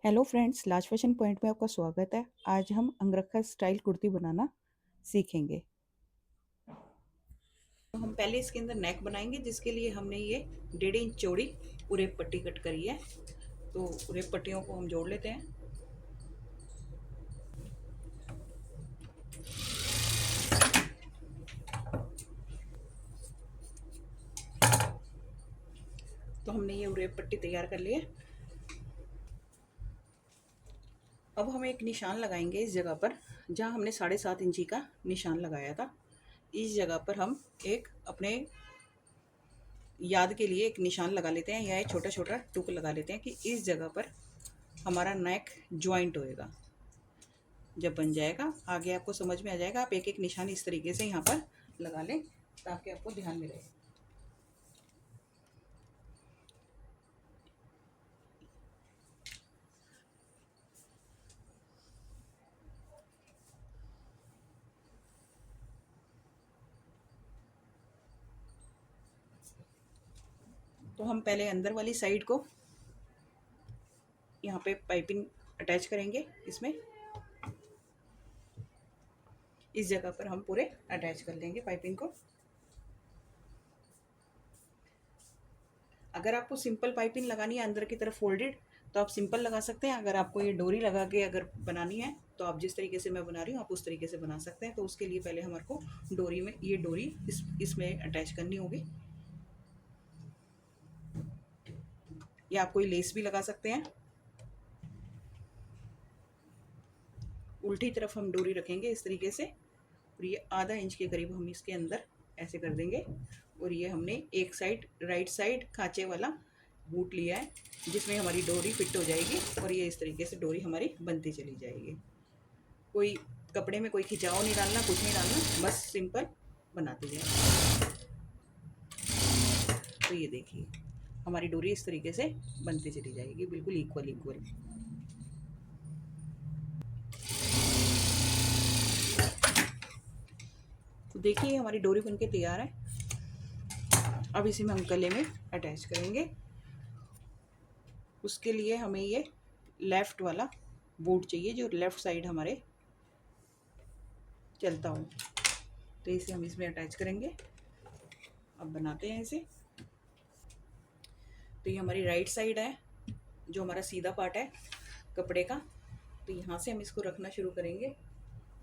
Hello friends, लाज fashion point में आपका स्वागत है। आज हम अंगरखा स्टाइल कुर्ती बनाना सीखेंगे। तो हम पहले इसके अंदर नेक बनाएंगे, जिसके लिए हमने ये 1.5 इंच चौड़ी उरेप पट्टी कट करी है। तो उरेप पट्टियों को हम जोड़ लेते हैं। तो हमने ये उरेप पट्टी तैयार कर ली है। अब हम एक निशान लगाएंगे इस जगह पर जहाँ हमने 7.5 इंची का निशान लगाया था। इस जगह पर हम एक अपने याद के लिए एक निशान लगा लेते हैं या एक छोटा छोटा टुक लगा लेते हैं कि इस जगह पर हमारा नेक ज्वाइंट होएगा। जब बन जाएगा आगे आपको समझ में आ जाएगा। आप एक एक निशान इस तरीके से यहाँ पर लगा लें ताकि आपको ध्यान में रहे। तो हम पहले अंदर वाली साइड को यहाँ पे पाइपिंग अटैच करेंगे। इसमें इस जगह पर हम पूरे अटैच कर लेंगे पाइपिंग को। अगर आपको सिंपल पाइपिंग लगानी है अंदर की तरफ फोल्डेड, तो आप सिंपल लगा सकते हैं। अगर आपको ये डोरी लगा के अगर बनानी है तो आप जिस तरीके से मैं बना रही हूँ आप उस तरीके से बना सकते हैं। तो उसके लिए पहले हमारे को डोरी में ये डोरी इसमें अटैच करनी होगी, या आप कोई लेस भी लगा सकते हैं। उल्टी तरफ हम डोरी रखेंगे इस तरीके से, और ये आधा इंच के करीब हम इसके अंदर ऐसे कर देंगे। और ये हमने एक साइड राइट साइड खांचे वाला बूट लिया है जिसमें हमारी डोरी फिट हो जाएगी, और ये इस तरीके से डोरी हमारी बनती चली जाएगी। कोई कपड़े में कोई खिंचाव नहीं डालना, कुछ नहीं डालना, बस सिंपल बनाते जाए। तो ये देखिए हमारी डोरी इस तरीके से बनती चली जाएगी, बिल्कुल इक्वल इक्वल। तो देखिए हमारी डोरी बनके तैयार है। अब इसे हम गले में अटैच करेंगे। उसके लिए हमें ये लेफ़्ट वाला बूट चाहिए जो लेफ़्ट साइड हमारे चलता हो। तो इसे हम इसमें अटैच करेंगे। अब बनाते हैं इसे। तो ये हमारी राइट साइड है, जो हमारा सीधा पार्ट है कपड़े का। तो यहाँ से हम इसको रखना शुरू करेंगे,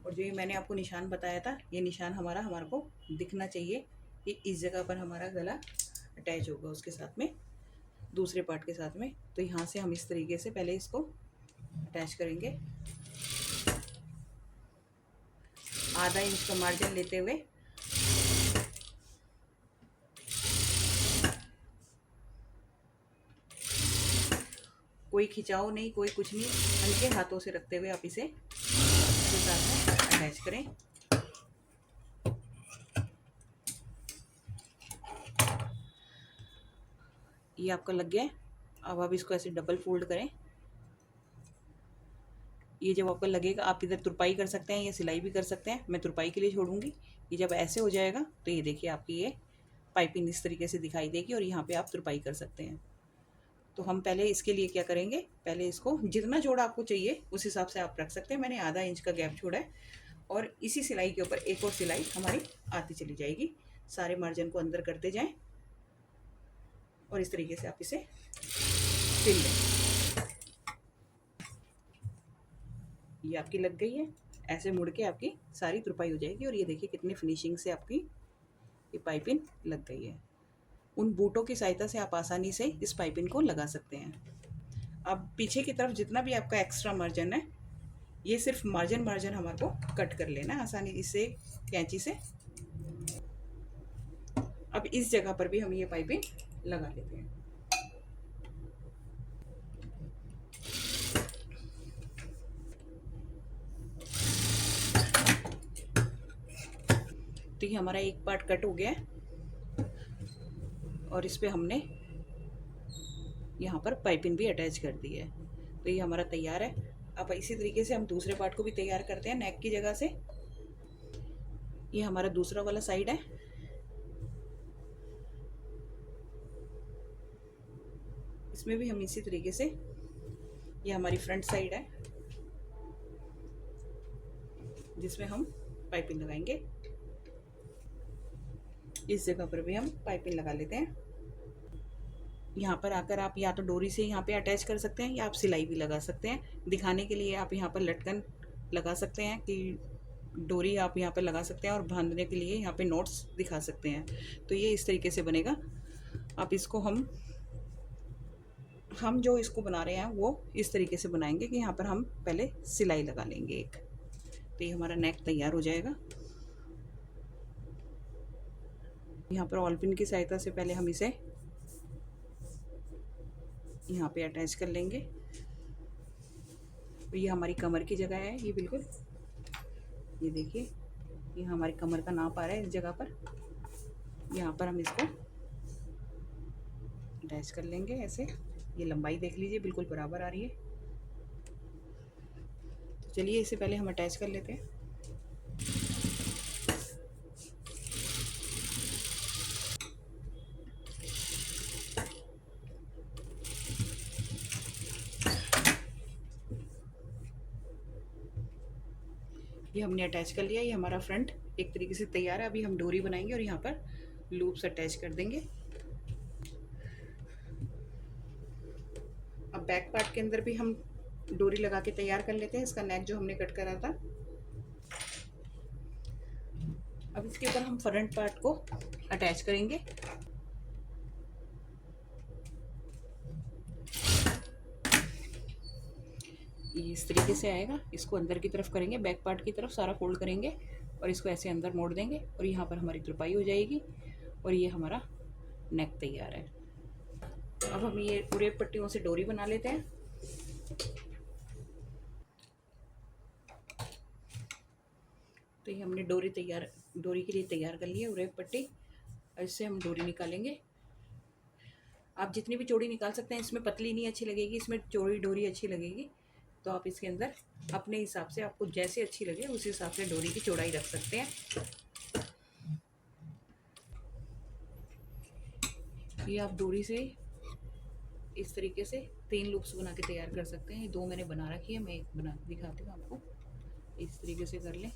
और जो ये मैंने आपको निशान बताया था ये निशान हमारे को दिखना चाहिए कि इस जगह पर हमारा गला अटैच होगा उसके साथ में, दूसरे पार्ट के साथ में। तो यहाँ से हम इस तरीके से पहले इसको अटैच करेंगे। आधा इंच का मार्जिन लेते हुए कोई खिंचाव नहीं, कोई कुछ नहीं, हल्के हाथों से रखते हुए आप इसे इसके साथ में अटैच करें। ये आपका लग गया है। अब आप इसको ऐसे डबल फोल्ड करें। ये जब आपको लगेगा आप इधर तुरपाई कर सकते हैं या सिलाई भी कर सकते हैं, मैं तुरपाई के लिए छोड़ूंगी। ये जब ऐसे हो जाएगा तो ये देखिए आपकी ये पाइपिंग इस तरीके से दिखाई देगी, और यहाँ पे आप तुरपाई कर सकते हैं। तो हम पहले इसके लिए क्या करेंगे, पहले इसको जितना जोड़ आपको चाहिए उस हिसाब से आप रख सकते हैं। मैंने आधा इंच का गैप छोड़ा है, और इसी सिलाई के ऊपर एक और सिलाई हमारी आती चली जाएगी। सारे मार्जिन को अंदर करते जाएं, और इस तरीके से आप इसे सिल लें। ये आपकी लग गई है। ऐसे मुड़ के आपकी सारी तुरपाई हो जाएगी, और ये देखिए कितनी फिनिशिंग से आपकी ये पाइपिंग लग गई है। उन बूटों की सहायता से आप आसानी से इस पाइपिंग को लगा सकते हैं। अब पीछे की तरफ जितना भी आपका एक्स्ट्रा मार्जिन है, ये सिर्फ मार्जिन हमारे को कट कर लेना है आसानी इससे कैंची से। अब इस जगह पर भी हम ये पाइपिंग लगा लेते हैं। तो ये हमारा एक पार्ट कट हो गया है, और इस पे हमने यहाँ पर पाइपिंग भी अटैच कर दी है। तो ये हमारा तैयार है। अब इसी तरीके से हम दूसरे पार्ट को भी तैयार करते हैं नेक की जगह से। ये हमारा दूसरा वाला साइड है। इसमें भी हम इसी तरीके से ये हमारी फ्रंट साइड है जिसमें हम पाइपिंग लगाएंगे। इस जगह पर भी हम पाइपिंग लगा लेते हैं। यहाँ पर आकर आप या तो डोरी से यहाँ पे अटैच कर सकते हैं या आप सिलाई भी लगा सकते हैं। दिखाने के लिए आप यहाँ पर लटकन लगा सकते हैं कि डोरी आप यहाँ पर लगा सकते हैं, और बांधने के लिए यहाँ पे नोट्स दिखा सकते हैं। तो ये इस तरीके से बनेगा। आप इसको हम जो इसको बना रहे हैं वो इस तरीके से बनाएंगे कि यहाँ पर हम पहले सिलाई लगा लेंगे एक। तो ये हमारा नेक तैयार हो जाएगा। यहाँ पर ऑल पिन की सहायता से पहले हम इसे यहाँ पे अटैच कर लेंगे। तो ये हमारी कमर की जगह है, ये बिल्कुल, ये देखिए, ये हमारी कमर का नाप आ रहा है इस जगह पर। यहाँ पर हम इसको अटैच कर लेंगे ऐसे। ये लंबाई देख लीजिए बिल्कुल बराबर आ रही है। तो चलिए इसे पहले हम अटैच कर लेते हैं। ये हमने अटैच कर लिया। ये हमारा फ्रंट एक तरीके से तैयार है। अभी हम डोरी बनाएंगे और यहाँ पर लूप्स अटैच कर देंगे। अब बैक पार्ट के अंदर भी हम डोरी लगा के तैयार कर लेते हैं, इसका नेक जो हमने कट करा था। अब इसके ऊपर हम फ्रंट पार्ट को अटैच करेंगे। ये इस तरीके से आएगा। इसको अंदर की तरफ करेंगे, बैक पार्ट की तरफ सारा फोल्ड करेंगे और इसको ऐसे अंदर मोड़ देंगे और यहाँ पर हमारी तुरपाई हो जाएगी और ये हमारा नेक तैयार है। अब हम ये पूरे पट्टियों से डोरी बना लेते हैं। तो ये हमने डोरी के लिए तैयार कर ली है उरेप पट्टी। इससे हम डोरी निकालेंगे। आप जितनी भी चौड़ी निकाल सकते हैं। इसमें पतली नहीं अच्छी लगेगी, इसमें चौड़ी डोरी अच्छी लगेगी। तो आप इसके अंदर अपने हिसाब से, आपको जैसे अच्छी लगे उस हिसाब से डोरी की चौड़ाई रख सकते हैं। ये आप डोरी से इस तरीके से 3 लूप्स बना के तैयार कर सकते हैं। ये 2 मैंने बना रखी है, मैं एक बना दिखाती हूँ आपको। इस तरीके से कर लें।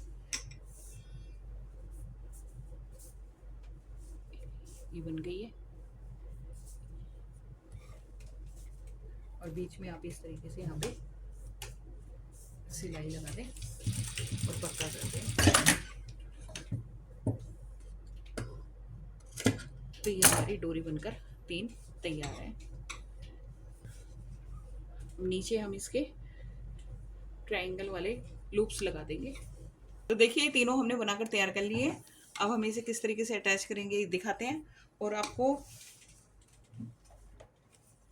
ये बन गई है और बीच में आप इस तरीके से यहाँ पे सिलाई लगा दें और पक्का कर दें। तो ये हमारी डोरी बनकर 3 तैयार है। नीचे हम इसके ट्रायंगल वाले लूप्स लगा देंगे। तो देखिए तीनों हमने बनाकर तैयार कर लिए। अब हम इसे किस तरीके से अटैच करेंगे दिखाते हैं। और आपको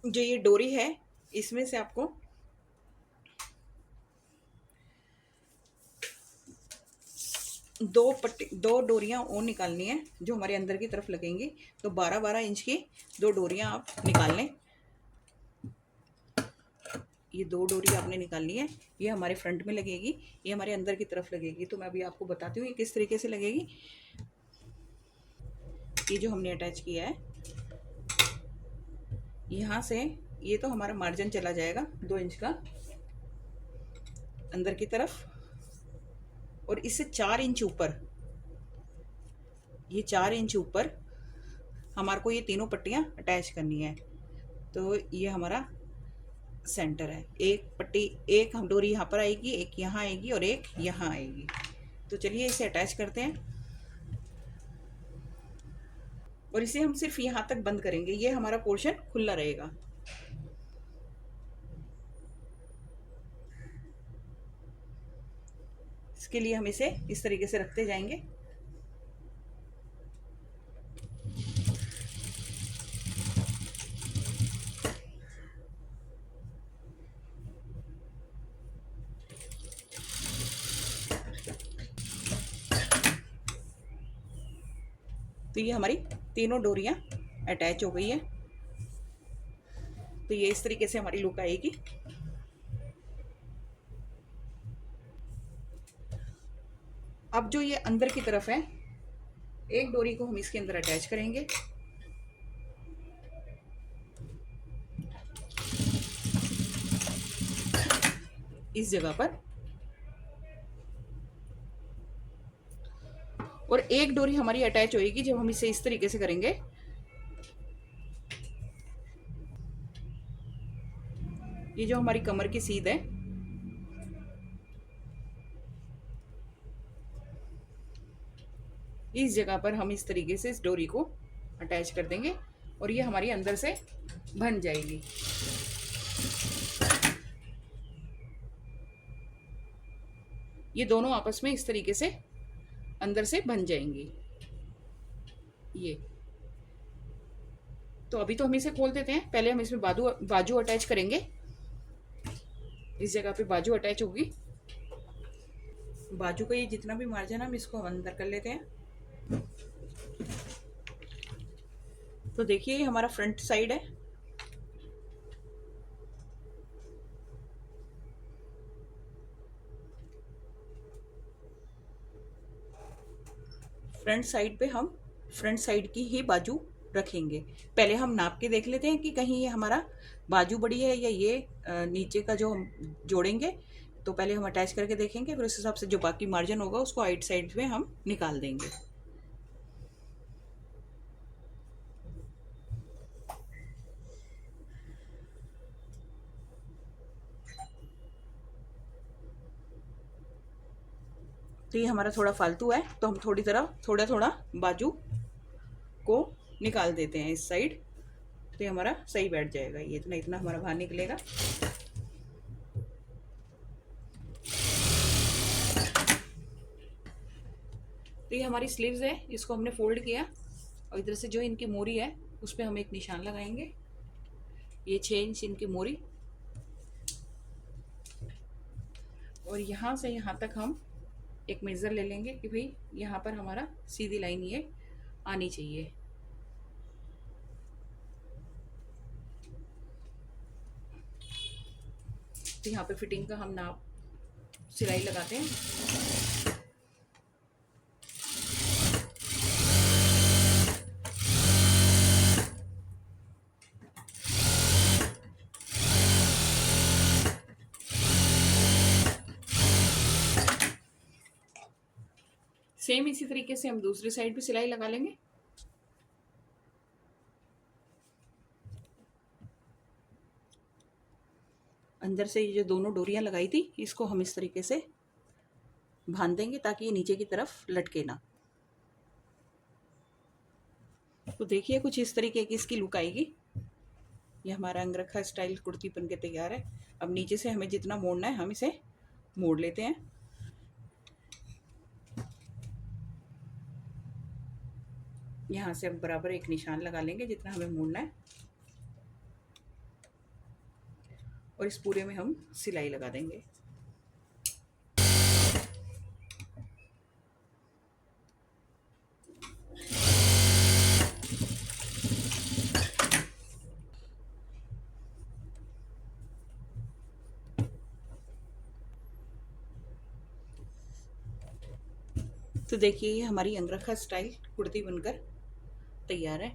जो ये डोरी है इसमें से आपको दो डोरियां और निकालनी है जो हमारे अंदर की तरफ लगेंगी। तो 12-12 इंच की 2 डोरियां आप निकाल लें। ये 2 डोरी आपने निकालनी है। ये हमारे फ्रंट में लगेगी, ये हमारे अंदर की तरफ लगेगी। तो मैं अभी आपको बताती हूँ ये किस तरीके से लगेगी। ये जो हमने अटैच किया है यहाँ से, ये तो हमारा मार्जिन चला जाएगा 2 इंच का अंदर की तरफ, और इससे 4 इंच ऊपर, ये 4 इंच ऊपर हमारे को ये तीनों पट्टियाँ अटैच करनी है। तो ये हमारा सेंटर है। एक पट्टी, एक हम डोरी यहाँ पर आएगी, एक यहाँ आएगी और एक यहाँ आएगी। तो चलिए इसे अटैच करते हैं और इसे हम सिर्फ यहाँ तक बंद करेंगे। ये हमारा पोर्शन खुला रहेगा। इसके लिए हम इसे इस तरीके से रखते जाएंगे। तो ये हमारी तीनों डोरियां अटैच हो गई है। तो ये इस तरीके से हमारी लुक आएगी। अब जो ये अंदर की तरफ है, एक डोरी को हम इसके अंदर अटैच करेंगे। इस जगह पर, और एक डोरी हमारी अटैच होगी जब हम इसे इस तरीके से करेंगे। ये जो हमारी कमर की सीध है, इस जगह पर हम इस तरीके से इस डोरी को अटैच कर देंगे और ये हमारी अंदर से बन जाएगी। ये दोनों आपस में इस तरीके से अंदर से बन जाएंगी। ये तो अभी तो हम इसे खोल देते हैं। पहले हम इसमें बाजू अटैच करेंगे। इस जगह पे बाजू अटैच होगी। बाजू का ये जितना भी मार्जिन है हम इसको अंदर कर लेते हैं। तो देखिए ये हमारा फ्रंट साइड है। फ्रंट साइड पे हम फ्रंट साइड की ही बाजू रखेंगे। पहले हम नाप के देख लेते हैं कि कहीं ये हमारा बाजू बड़ी है या ये नीचे का जो हम जोड़ेंगे, तो पहले हम अटैच करके देखेंगे, फिर उस हिसाब से जो बाकी मार्जिन होगा उसको आइट साइड में हम निकाल देंगे। तो ये हमारा थोड़ा फालतू है, तो हम थोड़ा थोड़ा बाजू को निकाल देते हैं इस साइड, तो ये हमारा सही बैठ जाएगा। ये इतना इतना हमारा बाहर निकलेगा। तो ये हमारी स्लीव्स है, इसको हमने फोल्ड किया और इधर से जो इनकी मोरी है उस पर हम एक निशान लगाएंगे। ये 6 इंच इनकी मोरी, और यहाँ से यहाँ तक हम एक मेज़र ले लेंगे कि भाई यहाँ पर हमारा सीधी लाइन ये आनी चाहिए। तो यहाँ पे फिटिंग का हम नाप सिलाई लगाते हैं। सेम इसी तरीके से हम दूसरी साइड भी सिलाई लगा लेंगे। अंदर से ये जो दोनों डोरियां लगाई थी इसको हम इस तरीके से बांध देंगे ताकि ये नीचे की तरफ लटके ना। तो देखिए कुछ इस तरीके की इसकी लुक आएगी। ये हमारा अंगरखा स्टाइल कुर्ती बन के तैयार है। अब नीचे से हमें जितना मोड़ना है हम इसे मोड़ लेते हैं। यहाँ से हम बराबर एक निशान लगा लेंगे जितना हमें मोड़ना है, और इस पूरे में हम सिलाई लगा देंगे। तो देखिए ये हमारी अंगरखा स्टाइल कुर्ती बनकर तैयार है।